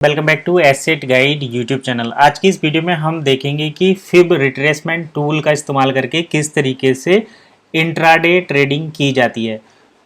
Welcome back to Asset Guide YouTube channel. आज की इस वीडियो में हम देखेंगे कि फिब रिट्रेसमेंट टूल का इस्तेमाल करके किस तरीके से इंट्राडे ट्रेडिंग की जाती है।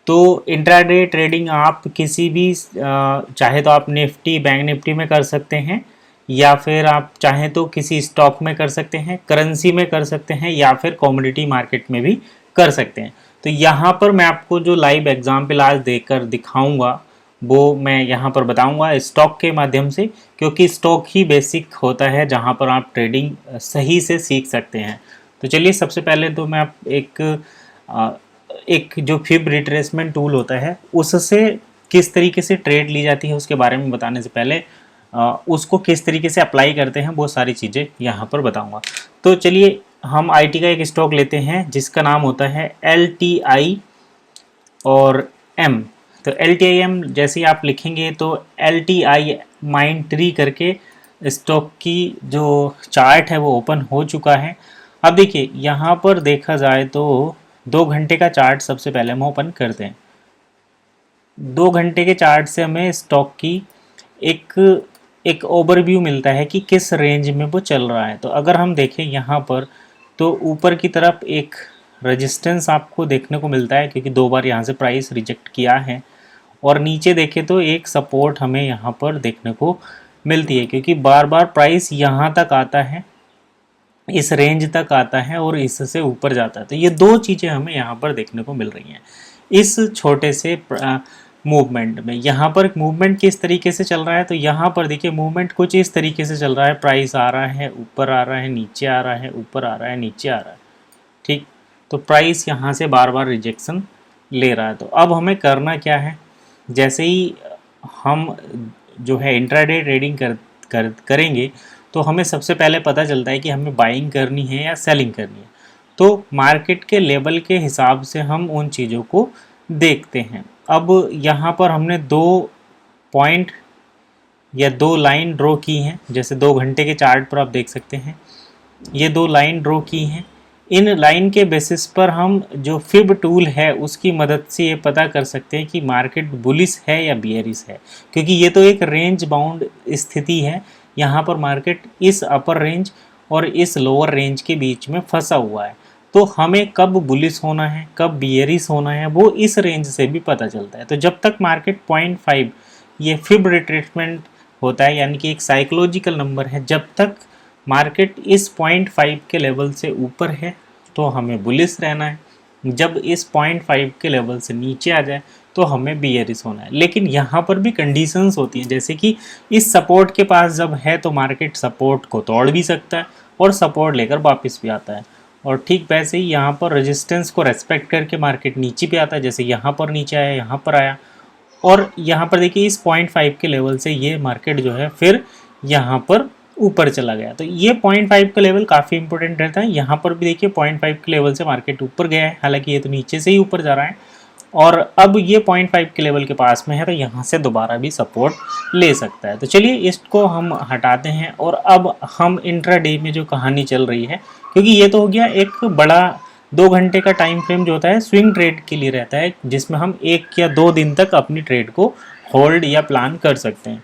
तो इंट्राडे ट्रेडिंग आप किसी भी चाहे तो आप निफ्टी बैंक निफ्टी में कर सकते हैं, या फिर आप चाहें तो किसी स्टॉक में कर सकते हैं, करेंसी में कर सकते हैं, या फिर कमोडिटी मार्केट में भी कर सकते हैं। तो यहाँ पर मैं आपको जो लाइव एग्जाम्पल आज देकर दिखाऊंगा वो मैं यहाँ पर बताऊंगा स्टॉक के माध्यम से, क्योंकि स्टॉक ही बेसिक होता है जहाँ पर आप ट्रेडिंग सही से सीख सकते हैं। तो चलिए सबसे पहले तो मैं आप एक जो फिब रिट्रेसमेंट टूल होता है उससे किस तरीके से ट्रेड ली जाती है उसके बारे में बताने से पहले उसको किस तरीके से अप्लाई करते हैं वो सारी चीज़ें यहाँ पर बताऊँगा। तो चलिए हम IT का एक स्टॉक लेते हैं जिसका नाम होता है LTI और M। तो LTIM जैसे ही आप लिखेंगे तो LTI माइंड ट्री करके स्टॉक की जो चार्ट है वो ओपन हो चुका है। अब देखिए यहाँ पर देखा जाए तो 2 घंटे का चार्ट सबसे पहले हम ओपन करते हैं। 2 घंटे के चार्ट से हमें स्टॉक की एक ओवरव्यू मिलता है कि किस रेंज में वो चल रहा है। तो अगर हम देखें यहाँ पर तो ऊपर की तरफ एक रेजिस्टेंस आपको देखने को मिलता है, क्योंकि 2 बार यहाँ से प्राइस रिजेक्ट किया है। और नीचे देखें तो एक सपोर्ट हमें यहाँ पर देखने को मिलती है, क्योंकि बार बार प्राइस यहाँ तक आता है, इस रेंज तक आता है और इससे ऊपर जाता है। तो ये दो चीज़ें हमें यहाँ पर देखने को मिल रही हैं इस छोटे से मूवमेंट में। यहाँ पर मूवमेंट किस तरीके से चल रहा है, तो यहाँ पर देखिए मूवमेंट कुछ इस तरीके से चल रहा है। प्राइस आ रहा है, ऊपर आ रहा है, नीचे आ रहा है, ऊपर आ रहा है, नीचे आ रहा है। ठीक, तो प्राइस यहाँ से बार बार रिजेक्शन ले रहा है। तो अब हमें करना क्या है, जैसे ही हम जो है इंट्राडे ट्रेडिंग करेंगे तो हमें सबसे पहले पता चलता है कि हमें बाइंग करनी है या सेलिंग करनी है। तो मार्केट के लेवल के हिसाब से हम उन चीज़ों को देखते हैं। अब यहाँ पर हमने 2 पॉइंट या 2 लाइन ड्रॉ की हैं, जैसे 2 घंटे के चार्ट पर आप देख सकते हैं ये 2 लाइन ड्रॉ की हैं। इन लाइन के बेसिस पर हम जो फिब टूल है उसकी मदद से ये पता कर सकते हैं कि मार्केट बुलिश है या बियरिश है, क्योंकि ये तो एक रेंज बाउंड स्थिति है। यहाँ पर मार्केट इस अपर रेंज और इस लोअर रेंज के बीच में फंसा हुआ है। तो हमें कब बुलिश होना है कब बियरिश होना है वो इस रेंज से भी पता चलता है। तो जब तक मार्केट 0.5 ये फिब रिट्रेसमेंट होता है, यानी कि एक साइकोलॉजिकल नंबर है, जब तक मार्केट इस 0.5 के लेवल से ऊपर है तो हमें बुलिश रहना है। जब इस 0.5 के लेवल से नीचे आ जाए तो हमें बियरिश होना है। लेकिन यहाँ पर भी कंडीशंस होती हैं, जैसे कि इस सपोर्ट के पास जब है तो मार्केट सपोर्ट को तोड़ भी सकता है और सपोर्ट लेकर वापस भी आता है। और ठीक वैसे ही यहाँ पर रेजिस्टेंस को रेस्पेक्ट करके मार्केट नीचे भी आता है, जैसे यहाँ पर नीचे आया, यहाँ पर आया। और यहाँ पर देखिए इस 0.5 के लेवल से ये मार्केट जो है फिर यहाँ पर ऊपर चला गया। तो ये 0.5 का लेवल काफ़ी इंपॉर्टेंट रहता है। यहाँ पर भी देखिए 0.5 के लेवल से मार्केट ऊपर गया है, हालांकि ये तो नीचे से ही ऊपर जा रहा है। और अब ये 0.5 के लेवल के पास में है, तो यहाँ से दोबारा भी सपोर्ट ले सकता है। तो चलिए इसको हम हटाते हैं और अब हम इंट्राडे में जो कहानी चल रही है, क्योंकि ये तो हो गया एक बड़ा 2 घंटे का टाइम फ्रेम जो होता है स्विंग ट्रेड के लिए रहता है, जिसमें हम 1 या 2 दिन तक अपनी ट्रेड को होल्ड या प्लान कर सकते हैं।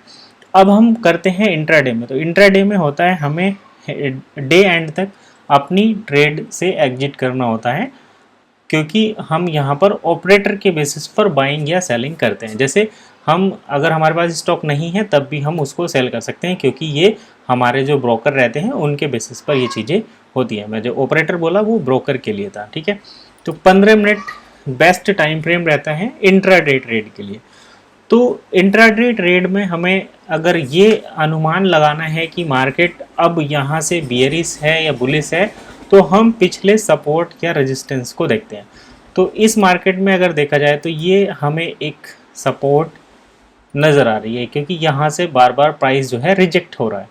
अब हम करते हैं इंट्राडे में। तो इंट्राडे में होता है हमें डे एंड तक अपनी ट्रेड से एग्जिट करना होता है, क्योंकि हम यहाँ पर ऑपरेटर के बेसिस पर बाइंग या सेलिंग करते हैं। जैसे हम अगर हमारे पास स्टॉक नहीं है तब भी हम उसको सेल कर सकते हैं, क्योंकि ये हमारे जो ब्रोकर रहते हैं उनके बेसिस पर ये चीज़ें होती हैं। मैं जो ऑपरेटर बोला वो ब्रोकर के लिए था, ठीक है। तो 15 मिनट बेस्ट टाइम फ्रेम रहता है इंट्राडे ट्रेड के लिए। तो इंट्राडे ट्रेड में हमें अगर ये अनुमान लगाना है कि मार्केट अब यहाँ से बियरिश है या बुलिश है, तो हम पिछले सपोर्ट या रेजिस्टेंस को देखते हैं। तो इस मार्केट में अगर देखा जाए तो ये हमें एक सपोर्ट नज़र आ रही है, क्योंकि यहाँ से बार बार प्राइस जो है रिजेक्ट हो रहा है।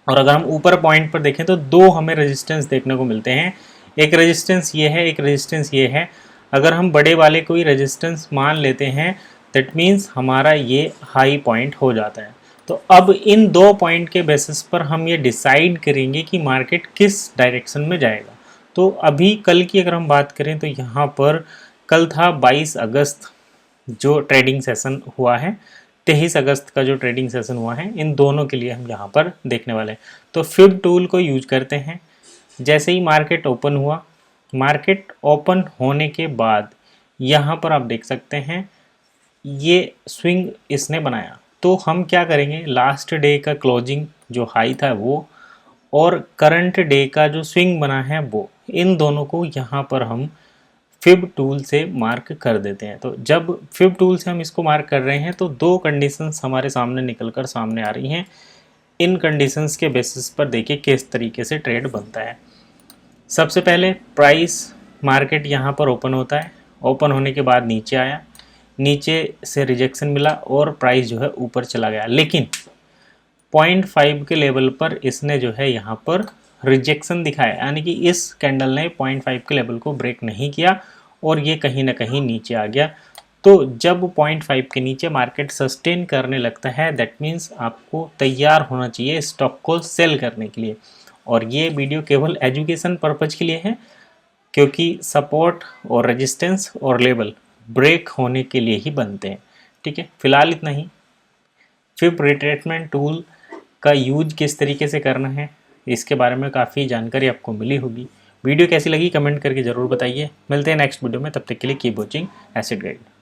और अगर हम ऊपर पॉइंट पर देखें तो 2 हमें रेजिस्टेंस देखने को मिलते हैं। एक रेजिस्टेंस ये है, एक रेजिस्टेंस ये है। अगर हम बड़े वाले कोई रेजिस्टेंस मान लेते हैं दैट मीन्स हमारा ये हाई पॉइंट हो जाता है। तो अब इन 2 पॉइंट के बेसिस पर हम ये डिसाइड करेंगे कि मार्केट किस डायरेक्शन में जाएगा। तो अभी कल की अगर हम बात करें तो यहाँ पर कल था 22 अगस्त जो ट्रेडिंग सेशन हुआ है, 23 अगस्त का जो ट्रेडिंग सेशन हुआ है, इन दोनों के लिए हम यहाँ पर देखने वाले हैं। तो फिब टूल को यूज करते हैं। जैसे ही मार्केट ओपन हुआ, मार्केट ओपन होने के बाद यहाँ पर आप देख सकते हैं ये स्विंग इसने बनाया। तो हम क्या करेंगे, लास्ट डे का क्लोजिंग जो हाई था वो और करंट डे का जो स्विंग बना है वो, इन दोनों को यहाँ पर हम फिब टूल से मार्क कर देते हैं। तो जब फिब टूल से हम इसको मार्क कर रहे हैं तो दो कंडीशंस हमारे सामने निकल कर सामने आ रही हैं। इन कंडीशंस के बेसिस पर देखिए किस तरीके से ट्रेड बनता है। सबसे पहले प्राइस, मार्केट यहाँ पर ओपन होता है, ओपन होने के बाद नीचे आया, नीचे से रिजेक्शन मिला और प्राइस जो है ऊपर चला गया, लेकिन 0.5 के लेवल पर इसने जो है यहाँ पर रिजेक्शन दिखाया, यानी कि इस कैंडल ने 0.5 के लेवल को ब्रेक नहीं किया और ये कहीं ना कहीं नीचे आ गया। तो जब 0.5 के नीचे मार्केट सस्टेन करने लगता है, दैट मीन्स आपको तैयार होना चाहिए स्टॉक को सेल करने के लिए। और ये वीडियो केवल एजुकेशन पर्पज के लिए है, क्योंकि सपोर्ट और रेजिस्टेंस और लेवल ब्रेक होने के लिए ही बनते हैं। ठीक है, फिलहाल इतना ही। फिब रिट्रेसमेंट टूल का यूज किस तरीके से करना है, इसके बारे में काफ़ी जानकारी आपको मिली होगी। वीडियो कैसी लगी कमेंट करके ज़रूर बताइए। मिलते हैं नेक्स्ट वीडियो में, तब तक के लिए कीप वॉचिंग एसिड गाइड।